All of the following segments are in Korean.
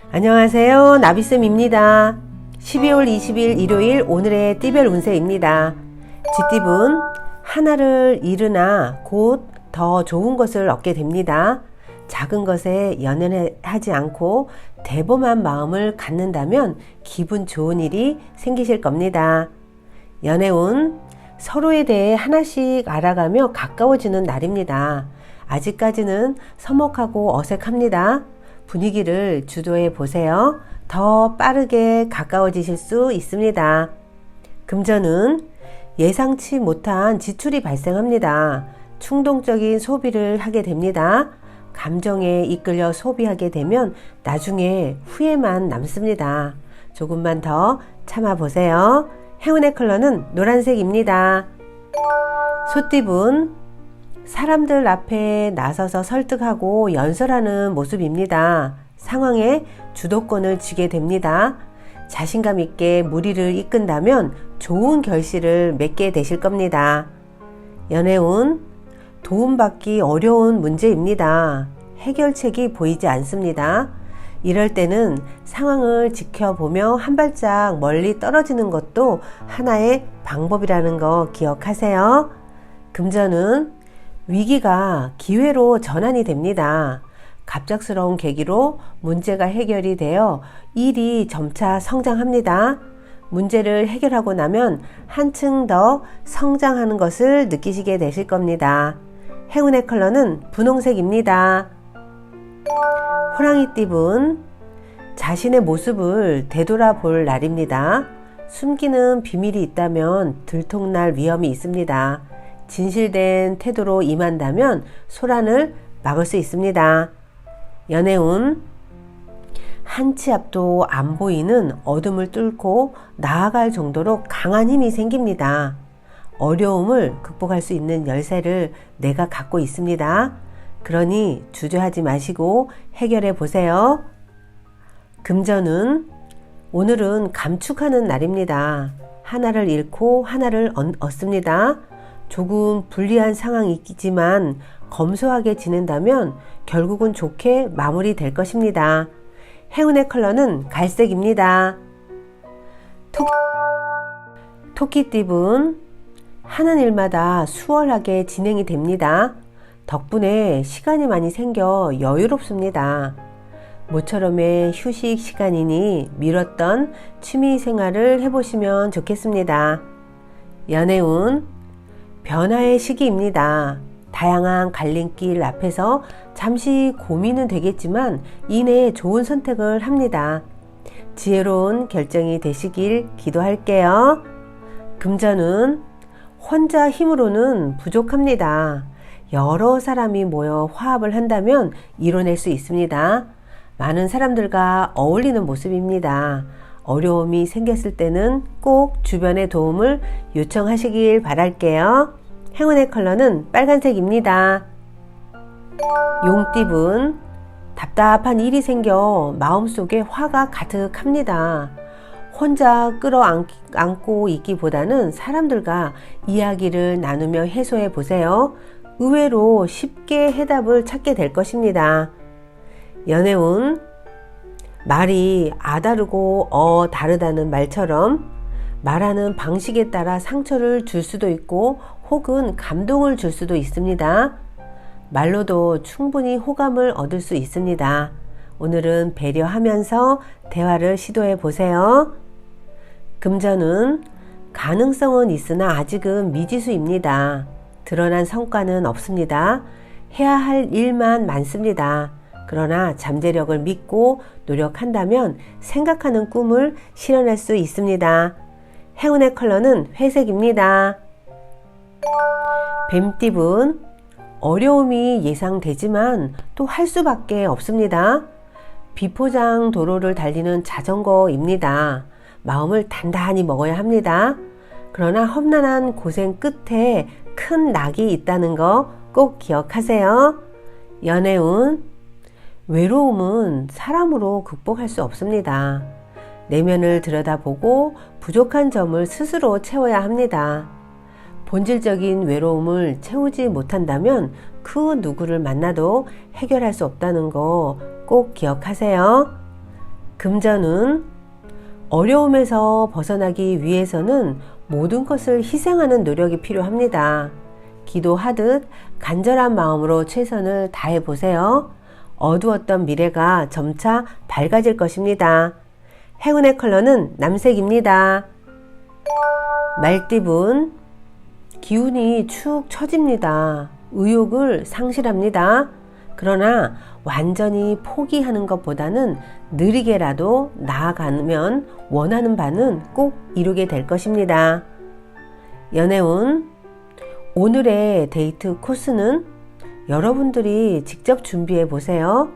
안녕하세요. 나비쌤입니다. 12월 20일 일요일 오늘의 띠별 운세입니다. 쥐띠분 하나를 잃으나 곧 더 좋은 것을 얻게 됩니다. 작은 것에 연연하지 않고 대범한 마음을 갖는다면 기분 좋은 일이 생기실 겁니다. 연애운 서로에 대해 하나씩 알아가며 가까워지는 날입니다. 아직까지는 서먹하고 어색합니다. 분위기를 주도해 보세요. 더 빠르게 가까워지실 수 있습니다. 금전은 예상치 못한 지출이 발생합니다. 충동적인 소비를 하게 됩니다. 감정에 이끌려 소비하게 되면 나중에 후회만 남습니다. 조금만 더 참아보세요. 행운의 컬러는 노란색입니다. 소띠분 사람들 앞에 나서서 설득하고 연설하는 모습입니다. 상황에 주도권을 쥐게 됩니다. 자신감 있게 무리를 이끈다면 좋은 결실을 맺게 되실 겁니다. 연애운 도움받기 어려운 문제입니다. 해결책이 보이지 않습니다. 이럴 때는 상황을 지켜보며 한 발짝 멀리 떨어지는 것도 하나의 방법이라는 거 기억하세요. 금전은 위기가 기회로 전환이 됩니다. 갑작스러운 계기로 문제가 해결이 되어 일이 점차 성장합니다. 문제를 해결하고 나면 한층 더 성장하는 것을 느끼시게 되실 겁니다. 행운의 컬러는 분홍색입니다. 호랑이띠분 자신의 모습을 되돌아볼 날입니다. 숨기는 비밀이 있다면 들통날 위험이 있습니다. 진실된 태도로 임한다면 소란을 막을 수 있습니다. 연애운 한 치 앞도 안 보이는 어둠을 뚫고 나아갈 정도로 강한 힘이 생깁니다. 어려움을 극복할 수 있는 열쇠를 내가 갖고 있습니다. 그러니 주저하지 마시고 해결해 보세요. 금전은 오늘은 감축하는 날입니다. 하나를 잃고 하나를 얻습니다. 조금 불리한 상황이지만 검소하게 지낸다면 결국은 좋게 마무리될 것입니다. 행운의 컬러는 갈색입니다. 토끼띠분 하는 일마다 수월하게 진행이 됩니다. 덕분에 시간이 많이 생겨 여유롭습니다. 모처럼의 휴식 시간이니 미뤘던 취미 생활을 해보시면 좋겠습니다. 연애운 변화의 시기입니다. 다양한 갈림길 앞에서 잠시 고민은 되겠지만 이내에 좋은 선택을 합니다. 지혜로운 결정이 되시길 기도할게요. 금전은 혼자 힘으로는 부족합니다. 여러 사람이 모여 화합을 한다면 이뤄낼 수 있습니다. 많은 사람들과 어울리는 모습입니다. 어려움이 생겼을 때는 꼭 주변의 도움을 요청하시길 바랄게요. 행운의 컬러는 빨간색입니다. 용띠분 답답한 일이 생겨 마음속에 화가 가득합니다. 혼자 끌어안고 있기보다는 사람들과 이야기를 나누며 해소해 보세요. 의외로 쉽게 해답을 찾게 될 것입니다. 연애운 말이 다르고 다르다는 말처럼 말하는 방식에 따라 상처를 줄 수도 있고 혹은 감동을 줄 수도 있습니다. 말로도 충분히 호감을 얻을 수 있습니다. 오늘은 배려하면서 대화를 시도해 보세요. 금전은 가능성은 있으나 아직은 미지수입니다. 드러난 성과는 없습니다. 해야 할 일만 많습니다. 그러나 잠재력을 믿고 노력한다면 생각하는 꿈을 실현할 수 있습니다. 행운의 컬러는 회색입니다. 뱀띠분 어려움이 예상되지만 또 할 수밖에 없습니다. 비포장 도로를 달리는 자전거입니다. 마음을 단단히 먹어야 합니다. 그러나 험난한 고생 끝에 큰 낙이 있다는 거 꼭 기억하세요. 연애운 외로움은 사람으로 극복할 수 없습니다. 내면을 들여다보고 부족한 점을 스스로 채워야 합니다. 본질적인 외로움을 채우지 못한다면 그 누구를 만나도 해결할 수 없다는 거 꼭 기억하세요. 금전운, 어려움에서 벗어나기 위해서는 모든 것을 희생하는 노력이 필요합니다. 기도하듯 간절한 마음으로 최선을 다해 보세요. 어두웠던 미래가 점차 밝아질 것입니다. 행운의 컬러는 남색입니다. 말띠분, 기운이 축 처집니다. 의욕을 상실합니다. 그러나 완전히 포기하는 것보다는 느리게라도 나아가면 원하는 바는 꼭 이루게 될 것입니다. 연애운, 오늘의 데이트 코스는 여러분들이 직접 준비해 보세요.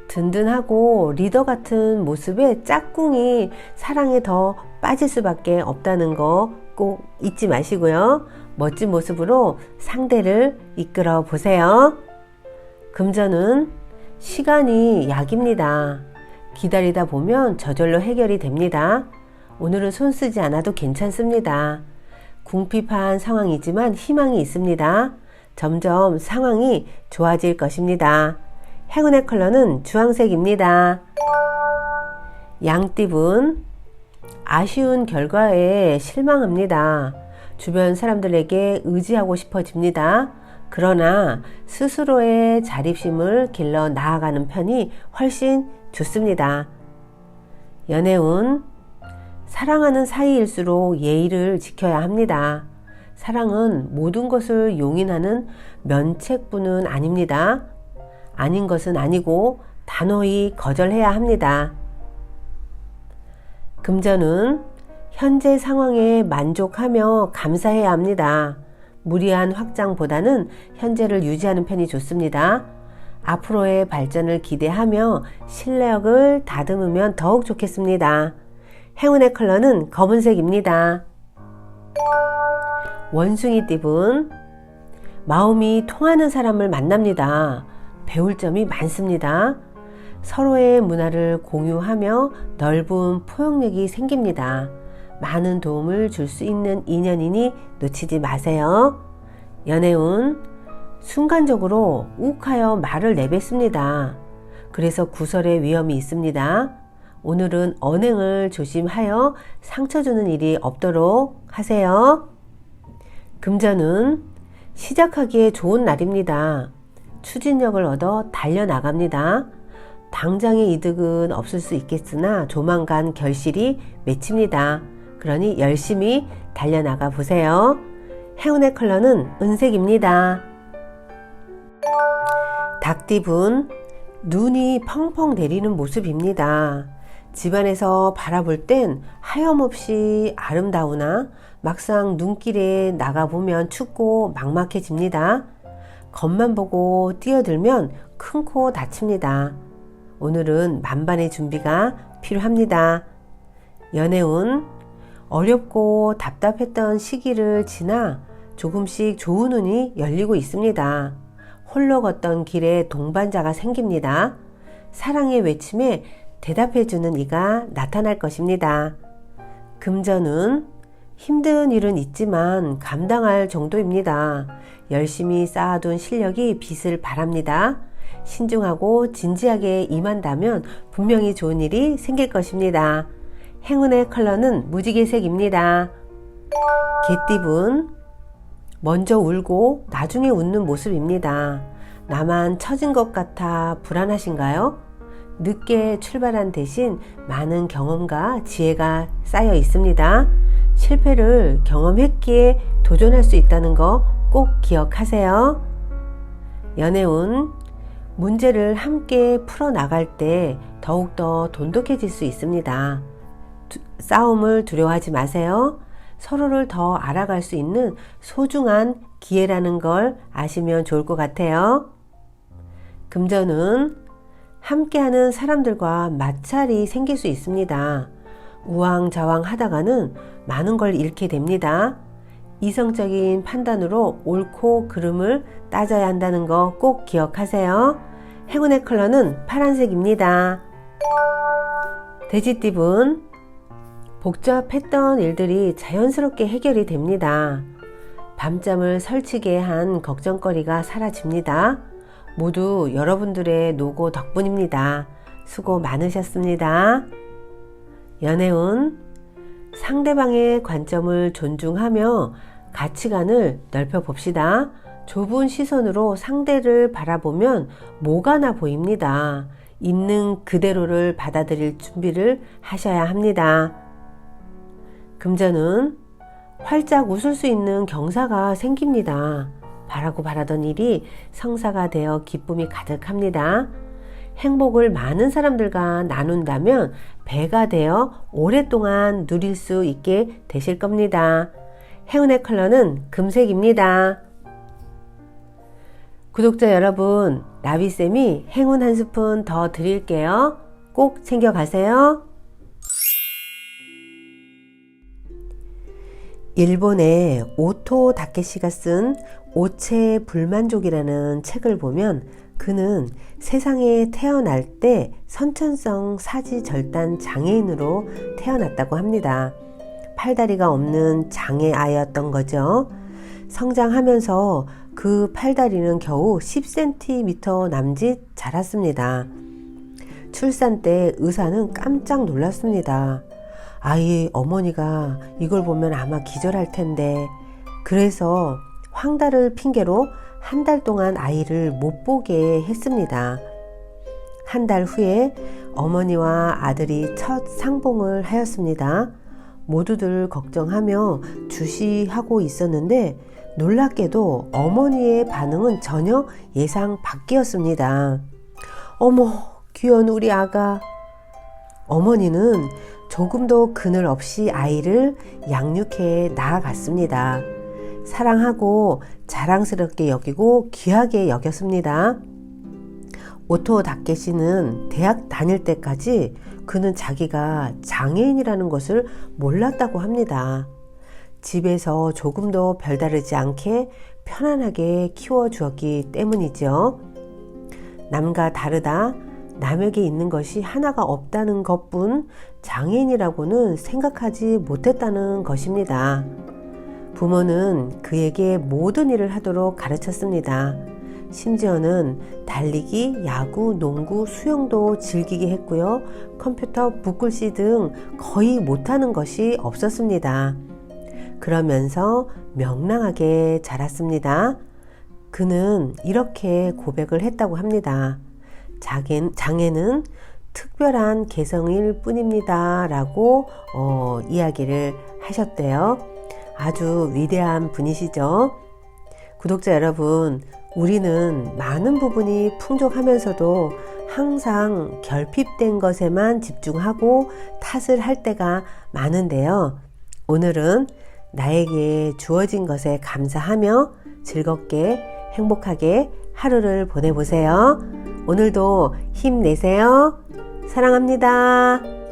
든든하고 리더 같은 모습의 짝꿍이 사랑에 더 빠질 수밖에 없다는 거 꼭 잊지 마시고요. 멋진 모습으로 상대를 이끌어 보세요. 금전은 시간이 약입니다. 기다리다 보면 저절로 해결이 됩니다. 오늘은 손 쓰지 않아도 괜찮습니다. 궁핍한 상황이지만 희망이 있습니다. 점점 상황이 좋아질 것입니다. 행운의 컬러는 주황색입니다. 양띠분, 아쉬운 결과에 실망합니다. 주변 사람들에게 의지하고 싶어집니다. 그러나 스스로의 자립심을 길러 나아가는 편이 훨씬 좋습니다. 연애운, 사랑하는 사이일수록 예의를 지켜야 합니다. 사랑은 모든 것을 용인하는 면책부는 아닙니다. 아닌 것은 아니고 단호히 거절해야 합니다. 금전은 현재 상황에 만족하며 감사해야 합니다. 무리한 확장보다는 현재를 유지하는 편이 좋습니다. 앞으로의 발전을 기대하며 실력을 다듬으면 더욱 좋겠습니다. 행운의 컬러는 검은색입니다. 원숭이띠분, 마음이 통하는 사람을 만납니다. 배울 점이 많습니다. 서로의 문화를 공유하며 넓은 포용력이 생깁니다. 많은 도움을 줄 수 있는 인연이니 놓치지 마세요. 연애운, 순간적으로 욱하여 말을 내뱉습니다. 그래서 구설의 위험이 있습니다. 오늘은 언행을 조심하여 상처 주는 일이 없도록 하세요. 금전은 시작하기에 좋은 날입니다. 추진력을 얻어 달려나갑니다. 당장의 이득은 없을 수 있겠으나 조만간 결실이 맺힙니다. 그러니 열심히 달려나가 보세요. 행운의 컬러는 은색입니다. 닭띠분, 눈이 펑펑 내리는 모습입니다. 집안에서 바라볼 땐 하염없이 아름다우나 막상 눈길에 나가보면 춥고 막막해집니다. 겉만 보고 뛰어들면 큰 코 다칩니다. 오늘은 만반의 준비가 필요합니다. 연애운, 어렵고 답답했던 시기를 지나 조금씩 좋은 운이 열리고 있습니다. 홀로 걷던 길에 동반자가 생깁니다. 사랑의 외침에 대답해주는 이가 나타날 것입니다. 금전운, 힘든 일은 있지만 감당할 정도입니다. 열심히 쌓아둔 실력이 빛을 발합니다. 신중하고 진지하게 임한다면 분명히 좋은 일이 생길 것입니다. 행운의 컬러는 무지개색입니다. 개띠분, 먼저 울고 나중에 웃는 모습입니다. 나만 처진 것 같아 불안하신가요? 늦게 출발한 대신 많은 경험과 지혜가 쌓여 있습니다. 실패를 경험했기에 도전할 수 있다는 거 꼭 기억하세요. 연애운, 문제를 함께 풀어나갈 때 더욱더 돈독해질 수 있습니다. 싸움을 두려워하지 마세요. 서로를 더 알아갈 수 있는 소중한 기회라는 걸 아시면 좋을 것 같아요. 금전은, 함께하는 사람들과 마찰이 생길 수 있습니다. 우왕좌왕 하다가는 많은 걸 잃게 됩니다. 이성적인 판단으로 옳고 그름을 따져야 한다는 거 꼭 기억하세요. 행운의 컬러는 파란색입니다. 돼지띠분, 복잡했던 일들이 자연스럽게 해결이 됩니다. 밤잠을 설치게 한 걱정거리가 사라집니다. 모두 여러분들의 노고 덕분입니다. 수고 많으셨습니다. 연애운, 상대방의 관점을 존중하며 가치관을 넓혀 봅시다. 좁은 시선으로 상대를 바라보면 뭐가나 보입니다. 있는 그대로를 받아들일 준비를 하셔야 합니다. 금전은 활짝 웃을 수 있는 경사가 생깁니다. 바라고 바라던 일이 성사가 되어 기쁨이 가득합니다. 행복을 많은 사람들과 나눈다면 배가 되어 오랫동안 누릴 수 있게 되실 겁니다. 행운의 컬러는 금색입니다. 구독자 여러분, 나비쌤이 행운 한 스푼 더 드릴게요. 꼭 챙겨가세요. 일본의 오토 다케시가 쓴 오체 불만족이라는 책을 보면 그는 세상에 태어날 때 선천성 사지절단 장애인으로 태어났다고 합니다. 팔다리가 없는 장애아이였던 거죠. 성장하면서 그 팔다리는 겨우 10cm 남짓 자랐습니다. 출산 때 의사는 깜짝 놀랐습니다. 아이 어머니가 이걸 보면 아마 기절할 텐데, 그래서 황달을 핑계로 한 달 동안 아이를 못 보게 했습니다. 한 달 후에 어머니와 아들이 첫 상봉을 하였습니다. 모두들 걱정하며 주시하고 있었는데 놀랍게도 어머니의 반응은 전혀 예상 밖이었습니다. 어머, 귀여운 우리 아가. 어머니는 조금도 그늘 없이 아이를 양육해 나아갔습니다. 사랑하고 자랑스럽게 여기고 귀하게 여겼습니다. 오토 다케시는 대학 다닐 때까지 그는 자기가 장애인이라는 것을 몰랐다고 합니다. 집에서 조금도 별다르지 않게 편안하게 키워주었기 때문이죠. 남과 다르다, 남에게 있는 것이 하나가 없다는 것뿐 장애인이라고는 생각하지 못했다는 것입니다. 부모는 그에게 모든 일을 하도록 가르쳤습니다. 심지어는 달리기, 야구, 농구, 수영도 즐기게 했고요. 컴퓨터, 붓글씨 등 거의 못하는 것이 없었습니다. 그러면서 명랑하게 자랐습니다. 그는 이렇게 고백을 했다고 합니다. 장애는 특별한 개성일 뿐입니다 라고 이야기를 하셨대요. 아주 위대한 분이시죠. 구독자 여러분, 우리는 많은 부분이 풍족하면서도 항상 결핍된 것에만 집중하고 탓을 할 때가 많은데요. 오늘은 나에게 주어진 것에 감사하며 즐겁게 행복하게 하루를 보내보세요. 오늘도 힘내세요. 사랑합니다.